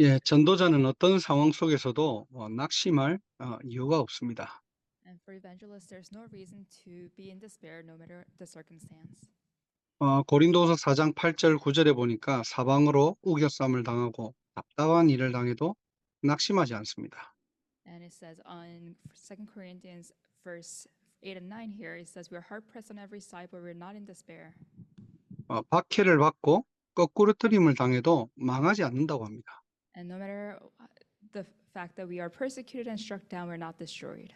예, 전도자는 어떤 상황 속에서도 낙심할 이유가 없습니다. And for evangelists, there's no reason to be in despair no matter the circumstance. 고린도후서 4장 8절 9절에 보니까 사방으로 우겨쌈을 당하고 답답한 일을 당해도 낙심하지 않습니다. And it says on 2 Corinthians verse 8 and 9 here, it says, we're hard pressed on every side, but we're not in despair. 박해를 받고 거꾸로뜨림을 당해도 망하지 않는다고 합니다. And no matter the fact that we are persecuted and struck down, we're not destroyed.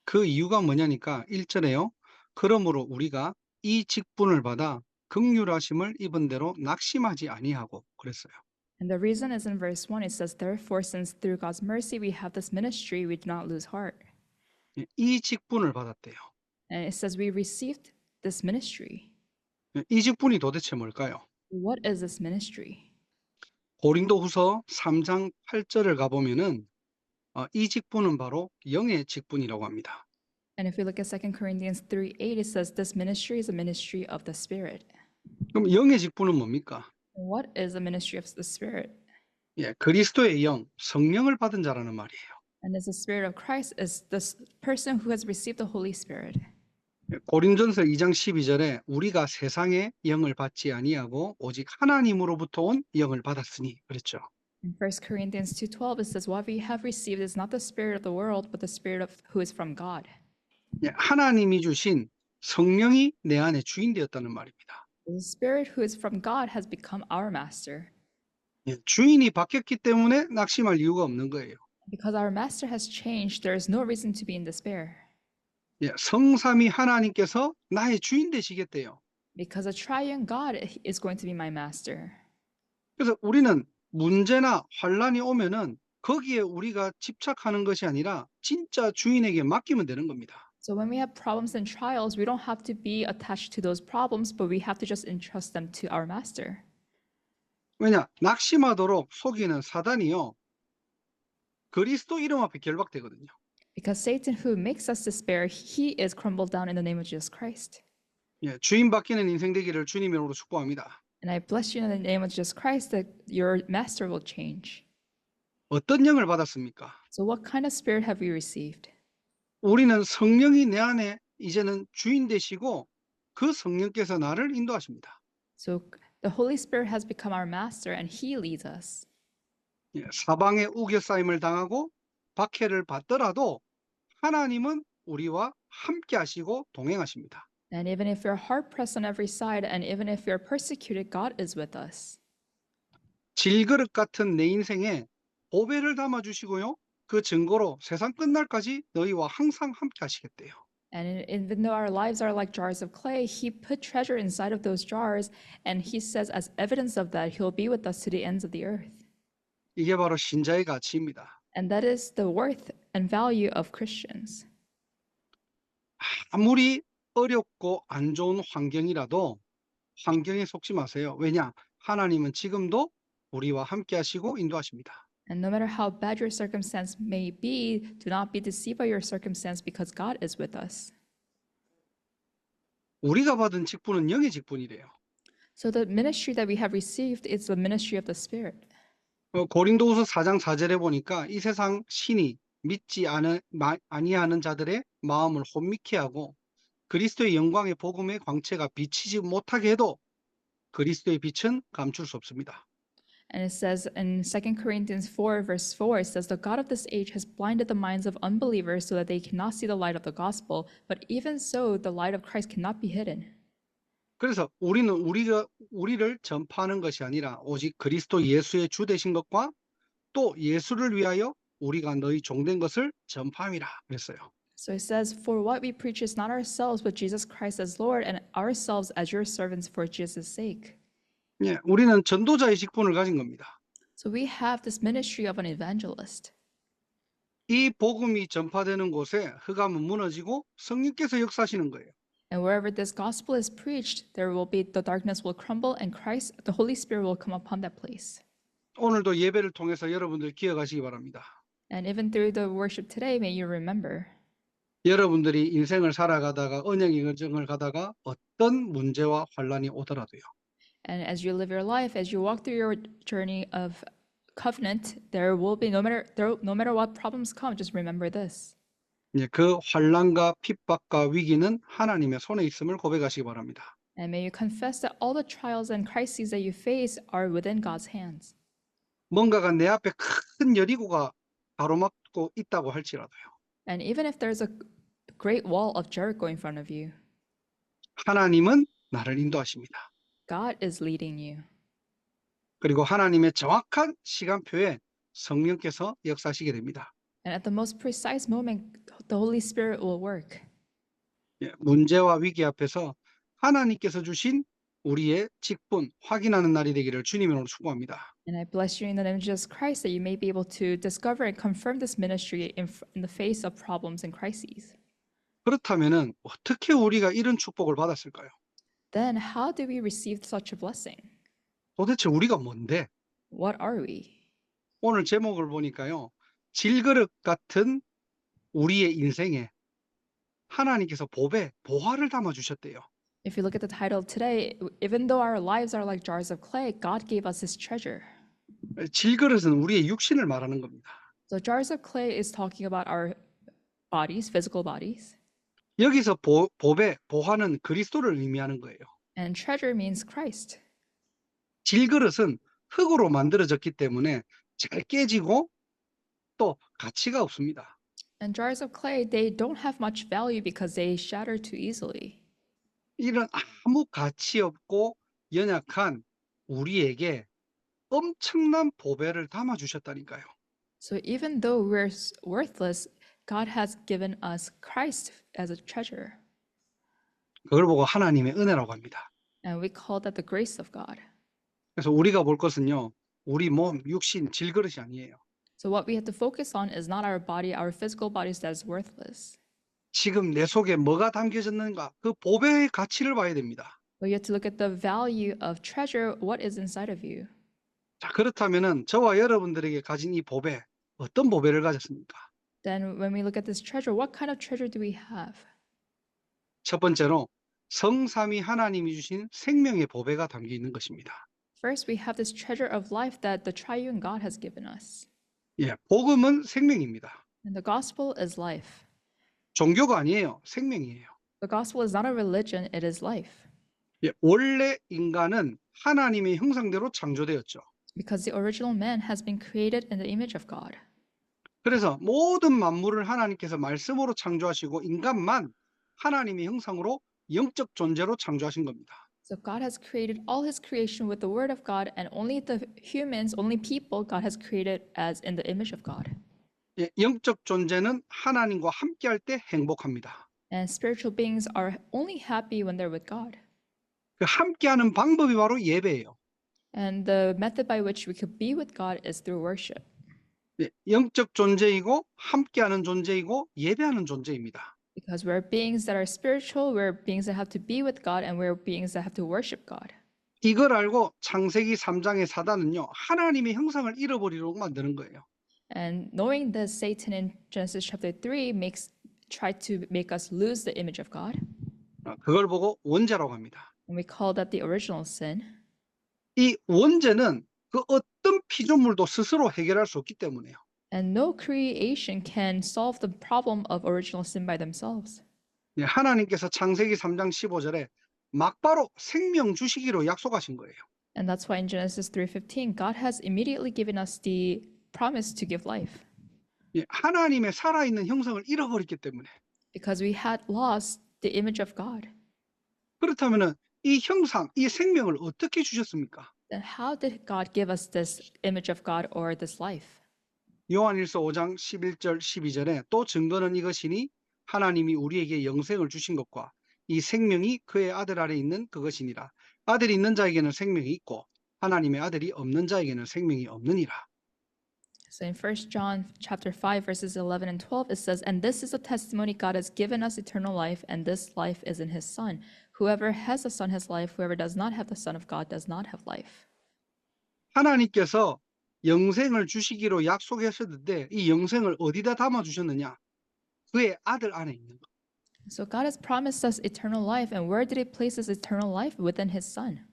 그 이유가 뭐냐니까 1절에요. 그러므로 우리가 이 직분을 받아 긍휼하심을 입은 대로 낙심하지 아니하고 그랬어요. And the reason is in verse 1. It says, therefore, since through God's mercy we have this ministry, we do not lose heart. 예, 이 직분을 받았대요. And it says we received this ministry. 예, 이 직분이 도대체 뭘까요? What is this ministry? 고린도후서 3장 8절을 가보면은 이 직분은 바로 영의 직분이라고 합니다. And if we look at 2 Corinthians 3:8, it says this ministry is a ministry of the Spirit. 그럼 영의 직분은 뭡니까? What is the ministry of the Spirit? 예, 그리스도의 영, 성령을 받은 자라는 말이에요. And as the Spirit of Christ is this person who has received the Holy Spirit. 예, 고린전서 2장 12절에 우리가 세상의 영을 받지 아니하고 오직 하나님으로부터 온 영을 받았으니 그랬죠. In 1 Corinthians 2:12, it says, what we have received is not the spirit of the world, but the spirit of who is from God. 예, 하나님이 주신 성령이 내 안에 주인 되었다는 말입니다. The spirit who is from God has become our master. 예, 주인이 바뀌었기 때문에 낙심할 이유가 없는 거예요. Because our master has changed, there is no reason to be in despair. 예, 성삼위 하나님께서 나의 주인 되시겠대요. Because a triune God is going to be my master. 그래서 우리는 문제나 환란이 오면은 거기에 우리가 집착하는 것이 아니라 진짜 주인에게 맡기면 되는 겁니다. So when we have problems and trials, we don't have to be attached to those problems, but we have to just entrust them to our master. 왜냐? 낙심하도록 속이는 사단이요. 그리스도 이름 앞에 결박되거든요. Because Satan, who makes us despair, he is crumbled down in the name of Jesus Christ. 예, 주인 바뀌는 인생 되기를 주님 이름으로 축복합니다. And I bless you in the name of Jesus Christ that your master will change. 어떤 영을 받았습니까? So what kind of spirit have we received? 우리는 성령이 내 안에 이제는 주인 되시고 그 성령께서 나를 인도하십니다. So the Holy Spirit has become our master and he leads us. 예, 사방에 우겨싸임을 당하고 박해를 받더라도 하나님은 우리와 함께 하시고 동행하십니다. And even if we're hard pressed on every side, and even if we're persecuted, God is with us. 질그릇 같은 내 인생에 보배를 담아 주시고요. 그 증거로 세상 끝날까지 너희와 항상 함께 하시겠대요. And even though our lives are like jars of clay, he put treasure inside of those jars, and he says, as evidence of that, he'll be with us to the ends of the earth. 이게 바로 신자의 가치입니다. And that is the worth and value of Christians. 아무리 어렵고 안 좋은 환경이라도 환경에 속지 마세요. 왜냐? 하나님은 지금도 우리와 함께 하시고 인도하십니다. And no matter how bad your circumstance may be, do not be deceived by your circumstance because God is with us. 우리가 받은 직분은 영의 직분이래요. So the ministry that we have received is the ministry of the Spirit. 고린도후서 4장 4절에 보니까 이 세상 신이 믿지 아니하는 자들의 마음을 혼미케 하고 그리스도의 영광의 복음의 광채가 비치지 못하게 해도 그리스도의 빛은 감출 수 없습니다. And it says in 2 Corinthians 4, verse 4, it says, the God of this age has blinded the minds of unbelievers so that they cannot see the light of the gospel, but even so, the light of Christ cannot be hidden. 그래서 우리는 우리를 전파하는 것이 아니라 오직 그리스도 예수의 주 되신 것과 또 예수를 위하여 우리가 너희 종된 것을 전파함이라 그랬어요. So it says, for what we preach is not ourselves, but Jesus Christ as Lord, and ourselves as your servants for Jesus' sake. 예, 우리는 전도자의 직분을 가진 겁니다. So we have this ministry of an evangelist. 이 복음이 전파되는 곳에 흑암은 무너지고 성령께서 역사하시는 거예요. And wherever this gospel is preached, there will be the darkness will crumble, and Christ, the Holy Spirit, will come upon that place. 오늘도 예배를 통해서 여러분들 기억하시기 바랍니다. And even through the worship today, may you remember 여러분들이 인생을 살아가다가 언약의 과정을 가다가 어떤 문제와 환란이 오더라도요. and as you live your life, as you walk through your journey of covenant, there will be no matter what problems come, just remember this. 예, 그 환난과 핍박과 위기는 하나님의 손에 있음을 고백하시기 바랍니다. And may you confess that all the trials and crises that you face are within God's hands. 뭔가가 내 앞에 큰 여리고가 가로막고 있다고 할지라도요. And even if there's a great wall of Jericho in front of you, 하나님은 나를 인도하십니다. God is leading you. 그리고 하나님의 정확한 시간표에 성령께서 역사하시게 됩니다. And at the most precise moment, the Holy Spirit will work. 예, 문제와 위기 앞에서 하나님께서 주신 우리의 직분 확인하는 날이 되기를 주님으로 축복합니다. And I bless you in the name of Jesus Christ that you may be able to discover and confirm this ministry in the face of problems and crises. 그렇다면은 어떻게 우리가 이런 축복을 받았을까요? Then how do we receive such a blessing? 도대체 우리가 뭔데? What are we? 오늘 제목을 보니까요. 질그릇 같은 우리의 인생에 하나님께서 보배, 보화를 담아 주셨대요. If you look at the title today, even though our lives are like jars of clay, God gave us His treasure. 질그릇은 우리의 육신을 말하는 겁니다. So jars of clay is talking about our bodies, physical bodies, 여기서 보배, 보화는 그리스도를 의미하는 거예요. and treasure means Christ. 질그릇은 흙으로 만들어졌기 때문에 잘 깨지고 또 가치가 없습니다. And jars of clay, they don't have much value because they shatter too easily. 이런 아무 가치 없고 연약한 우리에게 엄청난 보배를 담아 주셨다니까요. So even though we're worthless, God has given us Christ as a treasure. 그걸 보고 하나님의 은혜라고 합니다. And we call that the grace of God. 그래서 우리가 볼 것은요. 우리 몸, 육신, 질그릇이 아니에요. So what we have to focus on is not our body, our physical bodies that is worthless. 지금 내 속에 뭐가 담겨졌는가? 그 보배의 가치를 봐야 됩니다. But you have to look at the value of treasure, what is inside of you. 자, 그렇다면은 저와 여러분들에게 가진 이 보배, 어떤 보배를 가졌습니까? Then when we look at this treasure, what kind of treasure do we have? 첫 번째로 성삼위 하나님이 주신 생명의 보배가 담겨 있는 것입니다. First, we have this treasure of life that the triune God has given us. 예, 복음은 생명입니다. And the gospel is life. 종교가 아니에요. 생명이에요. The gospel is not a religion, it is life. 예, 원래 인간은 하나님의 형상대로 창조되었죠. Because the original man has been created in the image of God. 그래서 모든 만물을 하나님께서 말씀으로 창조하시고 인간만 하나님의 형상으로 영적 존재로 창조하신 겁니다. So God has created all his creation with the word of God, and only the humans, only people God has created as in the image of God. 예, 영적 존재는 하나님과 함께할 때 행복합니다. And spiritual beings are only happy when they're with God. 그 함께하는 방법이 바로 예배예요. And the method by which we could be with God is through worship. 예, 영적 존재이고 함께하는 존재이고 예배하는 존재입니다. Because we're beings that are spiritual, we're beings that have to be with God, and we're beings that have to worship God. 이걸 알고 창세기 3장의 사단은요. 하나님의 형상을 잃어버리려고 만드는 거예요. And knowing this, Satan in Genesis chapter 3 tried to make us lose the image of God. 그걸 보고 원죄라고 합니다. And we call that the original sin. 이 원죄는 그 어떤 피조물도 스스로 해결할 수 없기 때문에요. And no creation can solve the problem of original sin by themselves. 예, 하나님께서 창세기 3장 15절에 막바로 생명 주시기로 약속하신 거예요. And that's why in Genesis 3:15, God has immediately given us the promise to give life. 예, 하나님의 살아있는 형상을 잃어버렸기 때문에. Because we had lost the image of God. 그렇다면은 이 형상, 이 생명을 어떻게 주셨습니까? Then how did God give us this image of God or this life? 요한일서 5장 11절 12절에 또 증거는 이것이니 하나님이 우리에게 영생을 주신 것과 이 생명이 그의 아들 안에 있는 그것이니라. 아들이 있는 자에게는 생명이 있고 하나님의 아들이 없는 자에게는 생명이 없느니라. So in 1 John chapter 5 verses 11 and 12 it says, "And this is the testimony God has given us eternal life, and this life is in his Son. Whoever has the Son has life. Whoever does not have the Son of God does not have life." 하나님께서 영생을 주시기로 약속하셨는데 이 영생을 어디다 담아 주셨느냐? 그의 아들 안에 있는 것. So God has promised us eternal life, and where did he place his eternal life? Within his Son.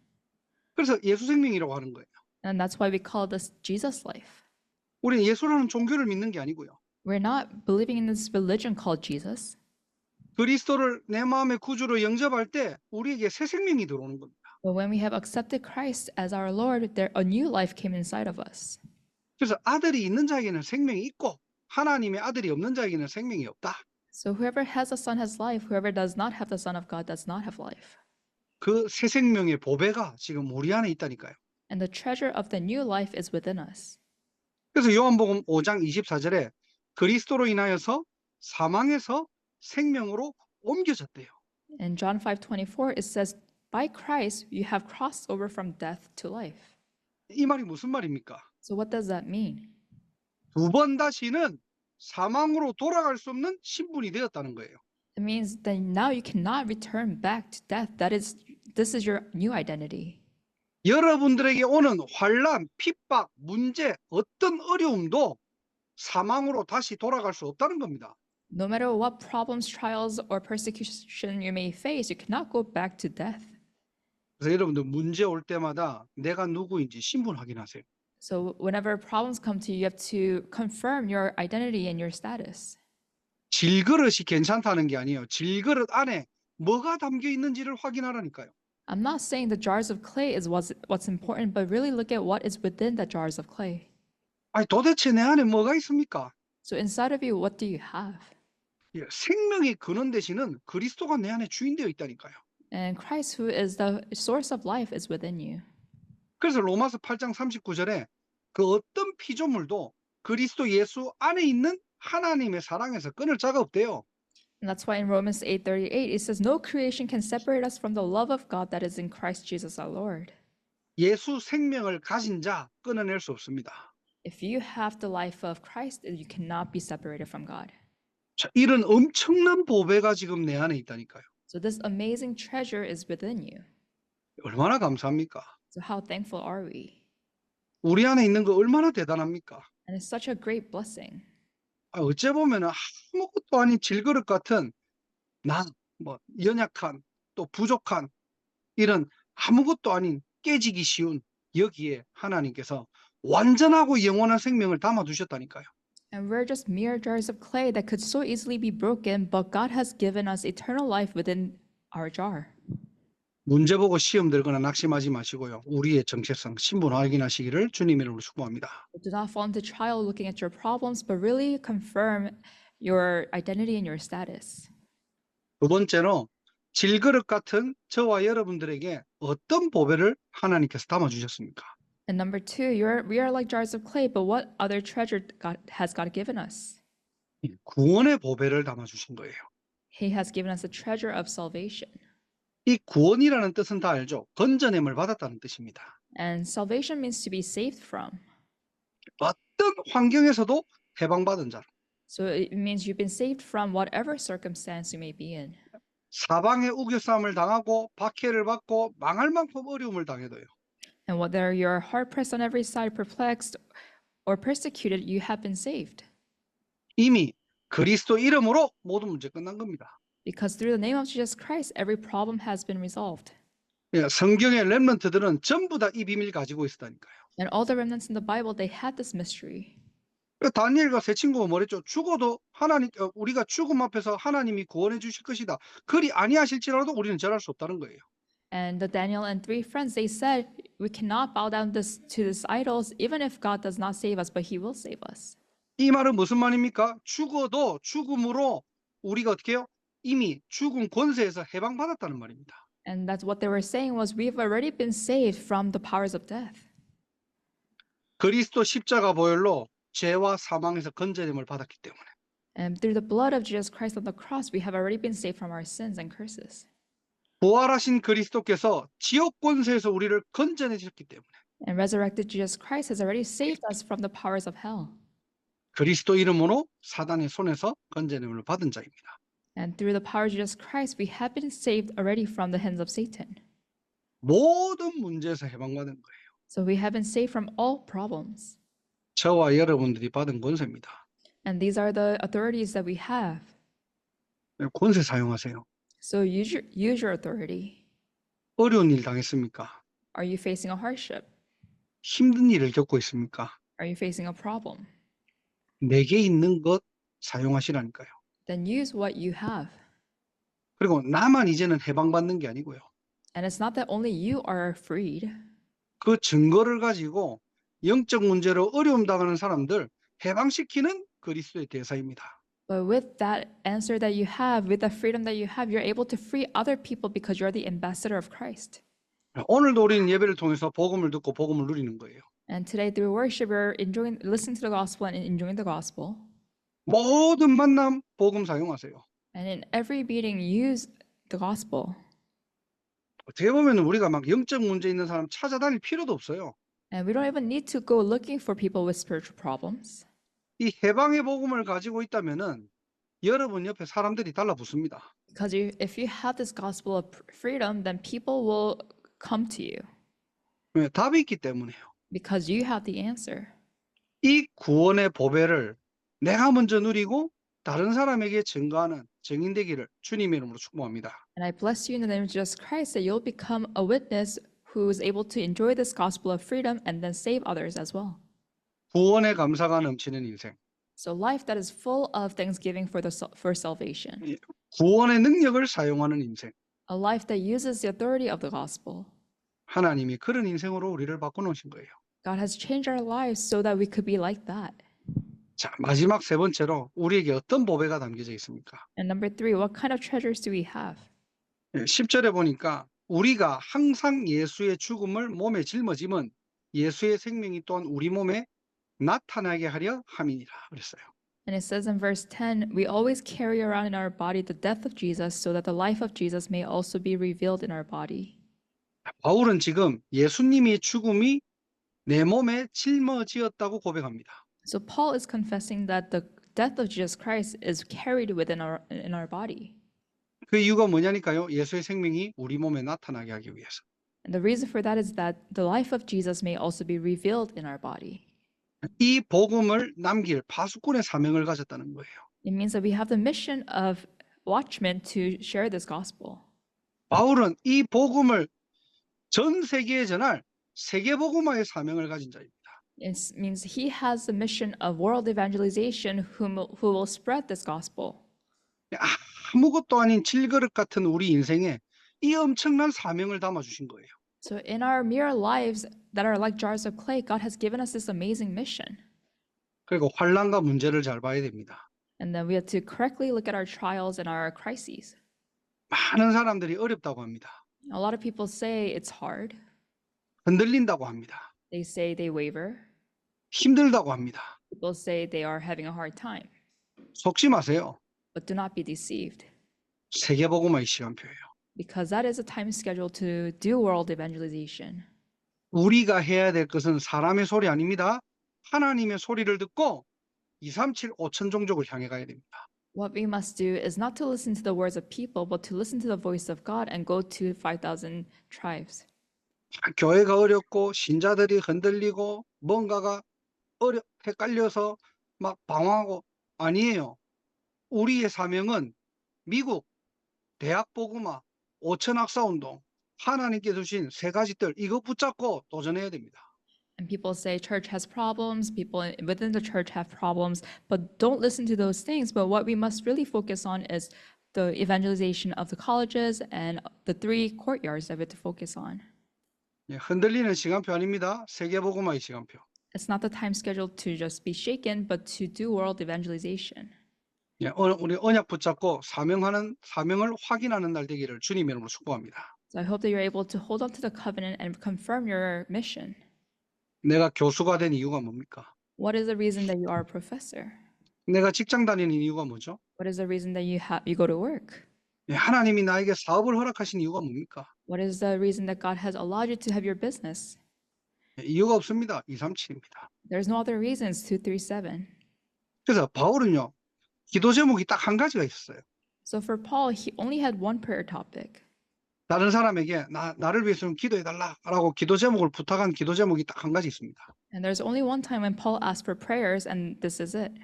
그래서 예수 생명이라고 하는 거예요. And that's why we call this Jesus life. 우리는 예수라는 종교를 믿는 게 아니고요. We're not believing in this religion called Jesus. 그리스도를 내 마음의 구주로 영접할 때 우리에게 새 생명이 들어오는 겁니다. But when we have accepted Christ as our Lord, there a new life came inside of us. 그래서 아들이 있는 자에게는 생명이 있고 하나님의 아들이 없는 자에게는 생명이 없다. So whoever has a son has life. Whoever does not have the Son of God does not have life. 그 새 생명의 보배가 지금 우리 안에 있다니까요. And the treasure of the new life is within us. 그래서 요한복음 5장 24절에 그리스도로 인하여서 사망에서 생명으로 옮겨졌대요. In John 5:24, it says, "By Christ you have crossed over from death to life." 이 말이 무슨 말입니까? So what does that mean? 두 번 다시는 사망으로 돌아갈 수 없는 신분이 되었다는 거예요. It means that now you cannot return back to death. This is your new identity. 여러분들에게 오는 환난, 핍박, 문제, 어떤 어려움도 사망으로 다시 돌아갈 수 없다는 겁니다. No matter what problems, trials, or persecution you may face, you cannot go back to death. 그래서 여러분들 문제 올 때마다 내가 누구인지 신분 확인하세요. So whenever problems come to you, you have to confirm your identity and your status. 질그릇이 괜찮다는 게 아니에요. 질그릇 안에 뭐가 담겨 있는지를 확인하라니까요. I'm not saying the jars of clay is what's important, but really look at what is within the jars of clay. 아니 도대체 내 안에 뭐가 있습니까? So inside of you, what do you have? 예, 생명의 근원 되시는 그리스도가 내 안에 주인되어 있다니까요. And Christ, who is the source of life, is within you. 그래서 로마서 8장 39절에 그 어떤 피조물도 그리스도 예수 안에 있는 하나님의 사랑에서 끊을 자가 없대요. And that's why in Romans 8:38 it says, "No creation can separate us from the love of God that is in Christ Jesus our Lord." 예수 생명을 가진 자 끊어낼 수 없습니다. If you have the life of Christ, you cannot be separated from God. 자, 이런 엄청난 보배가 지금 내 안에 있다니까요. So this amazing treasure is within you. 얼마나 감사합니까? So how thankful are we? 우리 안에 있는 거 얼마나 대단합니까? And it's such a great blessing. 어째 보면은 아무것도 아닌 질그릇 같은 뭐 연약한 또 부족한 이런 아무것도 아닌 깨지기 쉬운 여기에 하나님께서 완전하고 영원한 생명을 담아 두셨다니까요. And we're just mere jars of clay that could so easily be broken, but God has given us eternal life within our jar. 문제 보고 시험 들거나 낙심하지 마시고요. 우리의 정체성, 신분 확인하시기를 주님의 이름으로 축복합니다. Do not fall into trial looking at your problems, but really confirm your identity and your status. 두 번째로 질그릇 같은 저와 여러분들에게 어떤 보배를 하나님께서 담아 주셨습니까? And number two, we are like jars of clay, but what other treasure has God given us? 구원의 보배를 담아 주신 거예요. He has given us a treasure of salvation. 이 구원이라는 뜻은 다 알죠. 건져냄을 받았다는 뜻입니다. And salvation means to be saved from. 어떤 환경에서도 해방받은 자. So it means you've been saved from whatever circumstance you may be in. 사방에 우겨싸움을 당하고 박해를 받고 망할 만큼 어려움을 당해도요. And whether you're hard pressed on every side, perplexed, or persecuted, you have been saved. 이미 그리스도 이름으로 모든 문제 끝난 겁니다. Because through the name of Jesus Christ, every problem has been resolved. 예, 성경의 렘넌트들은 전부 다 이 비밀 가지고 있었다니까요. And all the remnants in the Bible, they had this mystery. 다니엘과 세 친구가 뭐랬죠? 죽어도 우리가 죽음 앞에서 하나님이 구원해 주실 것이다. 그리 아니하실지라도 우리는 절할 수 없다는 거예요. And the Daniel and three friends, they said, we cannot bow down to these idols, even if God does not save us, but He will save us. 이 말은 무슨 말입니까? 죽어도 죽음으로 우리가 어떻게 해요? 이미 죽음 권세에서 해방받았다는 말입니다. And that's what they were saying was, we've already been saved from the powers of death. 그리스도 십자가 보혈로 죄와 사망에서 건져냄을 받았기 때문에. And through the blood of Jesus Christ on the cross, we have already been saved from our sins and curses. 부활하신 그리스도께서 지옥 권세에서 우리를 건져내셨기 때문에. And resurrected Jesus Christ has already saved us from the powers of hell. 그리스도 이름으로 사단의 손에서 건져냄을 받은 자입니다. And through the power of Jesus Christ, we have been saved already from the hands of Satan. 모든 문제에서 해방받은 거예요. So we have been saved from all problems. 저와 여러분들이 받은 권세입니다. And these are the authorities that we have. 권세 사용하세요. So use your authority. 어려운 일 당했습니까? Are you facing a hardship? 힘든 일을 겪고 있습니까? Are you facing a problem? 내게 있는 것 사용하시라니까요. Then use what you have. 그리고 나만 이제는 해방받는 게 아니고요. And it's not that only you are freed, 그 증거를 가지고 영적 문제로 어려움 당하는 사람들 해방시키는 그리스도의 대사입니다. but with that answer that you have, with the freedom that you have, you're able to free other people because you're the ambassador of Christ. 오늘도 우리는 예배를 통해서 복음을 듣고 복음을 누리는 거예요. And today through worship, we're listening to the gospel and enjoying the gospel. 모든 만남 복음 사용하세요. And in every meeting, use the gospel. 어떻게 보면 우리가 막 영적 문제 있는 사람 찾아다닐 필요도 없어요. And we don't even need to go looking for people with spiritual problems. 이 해방의 복음을 가지고 있다면은 여러분 옆에 사람들이 달라붙습니다. Because if you have this gospel of freedom, then people will come to you 왜? 답이 있기 때문에요. because you have the answer. 이 구원의 보배를 내가 먼저 누리고 다른 사람에게 증거하는 증인 되기를 주님의 이름으로 축복합니다. And I bless you in the name of Jesus Christ that you'll become a witness who is able to enjoy this gospel of freedom and then save others as well. 구원의 감사가 넘치는 인생, So life that is full of thanksgiving for salvation. 구원의 능력을 사용하는 인생. A life that uses the authority of the gospel. 하나님이 그런 인생으로 우리를 바꿔놓으신 거예요. God has changed our lives so that we could be like that. 자, 마지막 세 번째로 우리에게 어떤 보배가 담겨져 있습니까? And number 3, what kind of treasures do we have? 10절에 보니까 우리가 항상 예수의 죽음을 몸에 짊어짐은 예수의 생명이 또한 우리 몸에 나타나게 하려 함이니라 그랬어요. And it says in verse 10, we always carry around in our body the death of Jesus so that the life of Jesus may also be revealed in our body. 바울은 지금 예수님의 죽음이 내 몸에 짊어지었다고 고백합니다. So Paul is confessing that the death of Jesus Christ is carried in our body. 그 이유가 뭐냐니까요. 예수의 생명이 우리 몸에 나타나게 하기 위해서. And the reason for that is that the life of Jesus may also be revealed in our body. 이 복음을 남길 파수꾼의 사명을 가졌다는 거예요. It means that we have the mission of watchmen to share this gospel. 바울은 이 복음을 전 세계에 전할 세계복음화의 사명을 가진 자입니다. It means he has the mission of world evangelization who will spread this gospel. 아무것도 아닌 질그릇 같은 우리 인생에 이 엄청난 사명을 담아주신 거예요. So in our mere lives that are like jars of clay, God has given us this amazing mission. 그리고 환난과 문제를 잘 봐야 됩니다. And then we have to correctly look at our trials and our crises. 많은 사람들이 어렵다고 합니다. A lot of people say it's hard. 흔들린다고 합니다. They say they waver. 힘들다고 합니다. People say they are having a hard time. 속지 마세요. But do not be deceived, 세계복음화의 시간표예요. because that is a time schedule to do world evangelization. 우리가 해야 될 것은 사람의 소리 아닙니다. 하나님의 소리를 듣고 237 5천 종족을 향해 가야 됩니다. What we must do is not to listen to the words of people, but to listen to the voice of God and go to 5,000 tribes. 교회가 어렵고 신자들이 흔들리고 뭔가가 헷갈려서 막 방황하고 아니에요. 우리의 사명은 미국 대학 복음화 5천 학사 운동 하나님께 주신 세 가지 뜰 이거 붙잡고 도전해야 됩니다. And people say church has problems, people within the church have problems, but don't listen to those things. But what we must really focus on is the evangelization of the colleges and the 3 courtyards that we have to focus on. 예, 흔들리는 시간표 아닙니다. 세계복음화의 시간표. It's not the time schedule to just be shaken, but to do world evangelization. 예, 우리 언약 붙잡고 사명을 확인하는 날 되기를 주님의 이름으로 축복합니다. So I hope that you're able to hold on to the covenant and confirm your mission. 내가 교수가 된 이유가 뭡니까? What is the reason that you are a professor? 내가 직장 다니는 이유가 뭐죠? What is the reason that you go to work? 예, 하나님이 나에게 사업을 허락하신 이유가 뭡니까? What is the reason that God has allowed you to have your business? 예, 이유가 없습니다. 237입니다. There's no other reasons. 237. 그래서 바울은요. 기도 제목이 딱 한 가지가 있었어요. So for Paul, he only had one prayer topic. 다른 사람에게 나를 위해서 좀 기도해달라라고 기도 제목을 부탁한 기도 제목이 딱 한 가지 있습니다. And there's only one time when Paul asked for prayers, and this is it.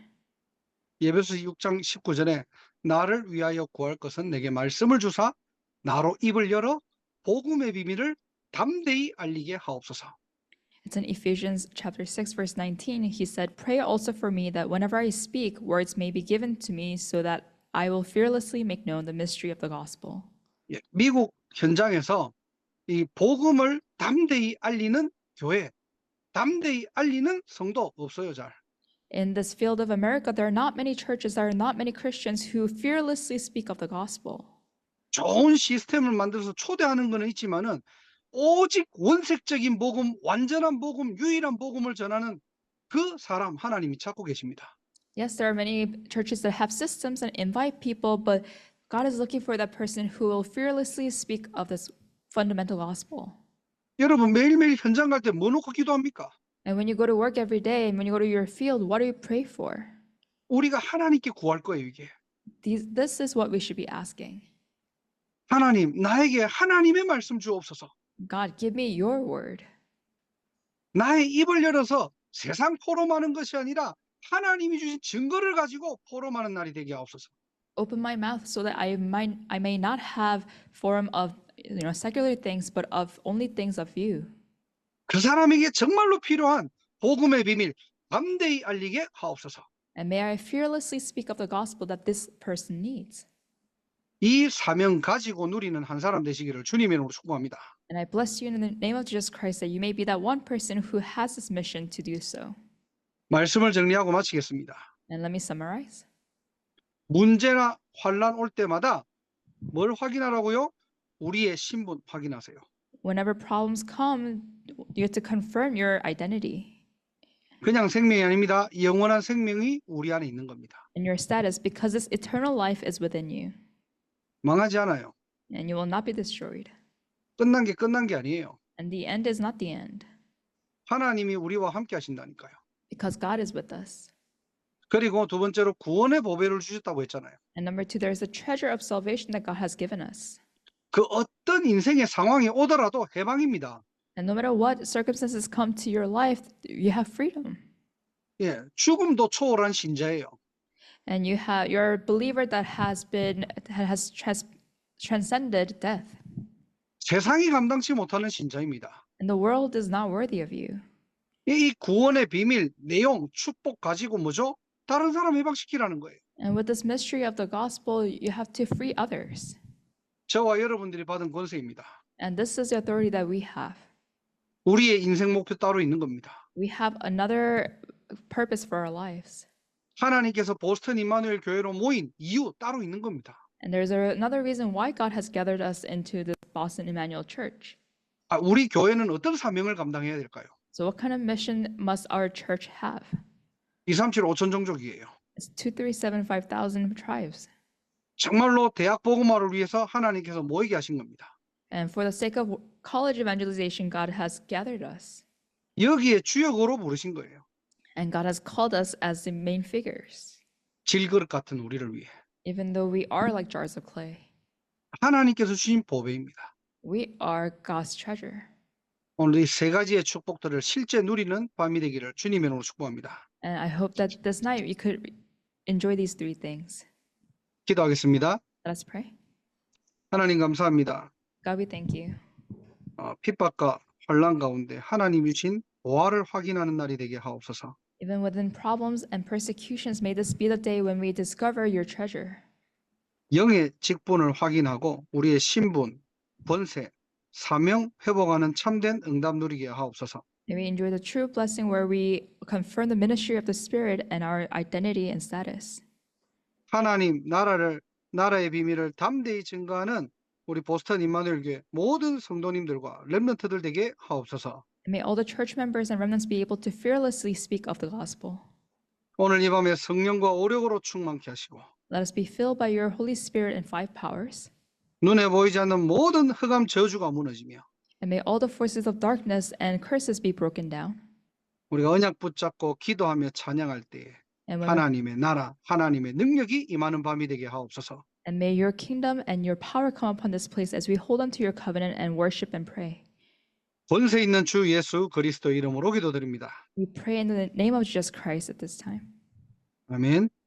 예배서 6장 19절에 나를 위하여 구할 것은 내게 말씀을 주사 나로 입을 열어 복음의 비밀을 담대히 알리게 하옵소서. It's in Ephesians chapter 6, verse 19. He said, "Pray also for me that whenever I speak, words may be given to me so that I will fearlessly make known the mystery of the gospel." 예, 미국 현장에서 이 복음을 담대히 알리는 교회, 담대히 알리는 성도 없어요, 잘. In this field of America, there are not many churches, there are not many Christians who fearlessly speak of the gospel. 좋은 시스템을 만들어서 초대하는 거는 있지만은 오직 원색적인 복음, 완전한 복음, 유일한 복음을 전하는 그 사람 하나님이 찾고 계십니다. Yes, there are many churches that have systems and invite people, but God is looking for that person who will fearlessly speak of this fundamental gospel. 여러분 매일매일 현장 갈 때 뭐 놓고 기도합니까? And when you go to work every day and when you go to your field, what do you pray for? 우리가 하나님께 구할 거예요, 이게. This is what we should be asking. 하나님, 나에게 하나님의 말씀 주옵소서. God, give me your word. 나의 입을 열어서 세상 포럼하는 것이 아니라 하나님이 주신 증거를 가지고 포럼하는 날이 되게 하옵소서. Open my mouth so that I may not have forum of secular things, but of only things of you. 그 사람에게 정말로 필요한 복음의 비밀 담대히 알리게 하옵소서. And may I fearlessly speak of the gospel that this person needs. 이 사명 가지고 누리는 한 사람 되시기를 주님의 이름으로 축복합니다. And I bless you in the name of Jesus Christ that you may be that one person who has this mission to do so. 말씀을 정리하고 마치겠습니다. And let me summarize. 문제나 환란 올 때마다 뭘 확인하라고요? 우리의 신분 확인하세요. Whenever problems come, you have to confirm your identity 그냥 생명이 아닙니다. 영원한 생명이 우리 안에 있는 겁니다. and your status because this eternal life is within you 망하지 않아요. and you will not be destroyed. 끝난 게 아니에요. And the end is not the end 하나님이 우리와 함께 하신다니까요. because God is with us. 그리고 두 번째로 구원의 보배를 주셨다고 했잖아요. And number two, there is a treasure of salvation that God has given us. 그 어떤 인생의 상황이 오더라도 해방입니다. And no matter what circumstances come to your life, you have freedom. 예, 죽음도 초월한 신자예요. And you're a believer that has transcended death. 세상이 감당치 못하는 신자입니다. And the world is not worthy of you. 이 구원의 비밀, 내용, 축복 가지고 뭐죠? 다른 사람 해방시키라는 거예요. And with this mystery of the gospel, you have to free others. 저와 여러분들이 받은 권세입니다. And this is the authority that we have. 우리의 인생 목표 따로 있는 겁니다. We have another purpose for our lives. 하나님께서 보스턴 임마누엘 교회로 모인 이유 따로 있는 겁니다. And there's another reason why God has gathered us into the Boston Emmanuel Church. 우리 교회는 어떤 사명을 감당해야 될까요? So what kind of mission must our church have? 237 5천 종족이에요. It's 237,500 tribes. 정말로 대학 복음화를 위해서 하나님께서 모이게 하신 겁니다. And for the sake of college evangelization, God has gathered us. 여기에 주역으로 부르신 거예요. And God has called us as the main figures, 질그릇 같은 우리를 위해. even though we are like jars of clay. 하나님께서 주신 보배입니다. We are God's treasure. 오늘 이 세 가지의 축복들을 실제 누리는 밤이 되기를 주님의 이름으로 축복합니다. And I hope that this night you could enjoy these three things. 기도하겠습니다. Let us pray. 하나님 감사합니다. God, we thank you. 핍박과 환난 가운데 하나님이 주신 보화를 확인하는 날이 되게 하옵소서. Even within problems and persecutions, may this be the day when we discover your treasure. 영의 직분을 확인하고 우리의 신분, 번세, 사명 회복하는 참된 응답 누리게 하옵소서. May we enjoy the true blessing where we confirm the ministry of the Spirit and our identity and status. 하나님 나라의 비밀을 담대히 증거하는 우리 보스턴 임마누엘 교회 모든 성도님들과 렘넌트들 되게 하옵소서. And may all the church members and remnants be able to fearlessly speak of the gospel. 오늘 이 밤에 성령과 오력으로 충만케 하시고 Let us be filled by your Holy Spirit and five powers. 눈에 보이지 않는 모든 흑암 저주가 무너지며 And may all the forces of darkness and curses be broken down. 우리가 언약 붙잡고 기도하며 찬양할 때에 And, 하나님의 나라, 하나님의 능력이 임하는 밤이 되게 하옵소서. and may your kingdom and your power come upon this place as we hold on to your covenant and worship and pray. 권세 있는 주 예수 그리스도 이름으로 기도드립니다. We pray in the name of Jesus Christ at this time. 아멘.